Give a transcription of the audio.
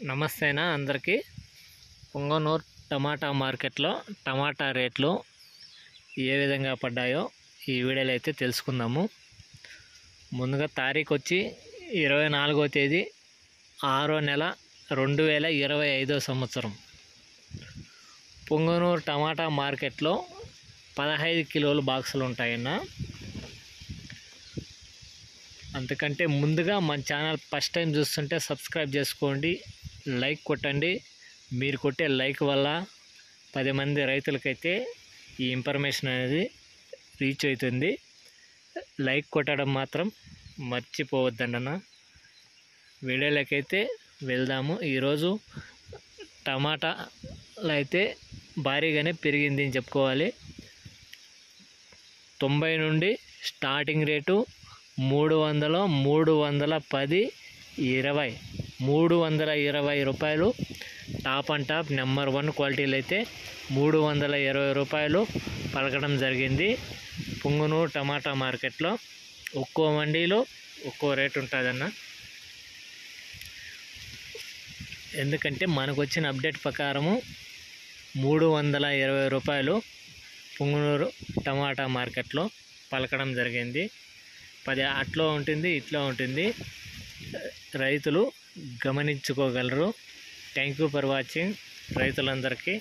నమస్తేనా అందరికీ. పొంగనూరు టమాటా మార్కెట్లో టమాటా రేట్లు ఏ విధంగా పడ్డాయో ఈ వీడియోలో అయితే తెలుసుకుందాము. ముందుగా తారీఖు వచ్చి 24వ తేదీ 6వ నెల 2025 సంవత్సరం. పొంగనూరు టమాటా మార్కెట్లో 15 కిలోల బాక్సులు ఉంటాయన్న. అంతకంటే ముందుగా మన ఛానల్ ఫస్ట్ టైం చూస్తుంటే సబ్స్క్రైబ్ చేసుకోండి, లైక్ కొట్టండి. మీరు కొట్టే లైక్ వల్ల 10 మంది రైతులకైతే ఈ ఇన్ఫర్మేషన్ అనేది రీచ్ అవుతుంది. లైక్ కొట్టడం మాత్రం మర్చిపోవద్దండి అన్న. వీడియోలకైతే వెళ్దాము. ఈరోజు టమాటాలు అయితే భారీగానే పెరిగింది అని చెప్పుకోవాలి. 90 నుండి స్టార్టింగ్ రేటు 300, 310, 20, 320 రూపాయలు. టాప్ అండ్ టాప్ నెంబర్ 1 క్వాలిటీలు అయితే 320 రూపాయలు పలకడం జరిగింది. పొంగనూరు టమాటా మార్కెట్లో ఒక్కో మండీలో ఒక్కో రేటు ఉంటుందన్న. ఎందుకంటే మనకు వచ్చిన అప్డేట్ ప్రకారము 320 రూపాయలు పొంగనూరు టమాటా మార్కెట్లో పలకడం జరిగింది. 10 అట్లో ఉంటుంది, ఇట్లా ఉంటుంది. రైతులు గమనించుకోగలరు. Thank you for watching. రైతులందరికీ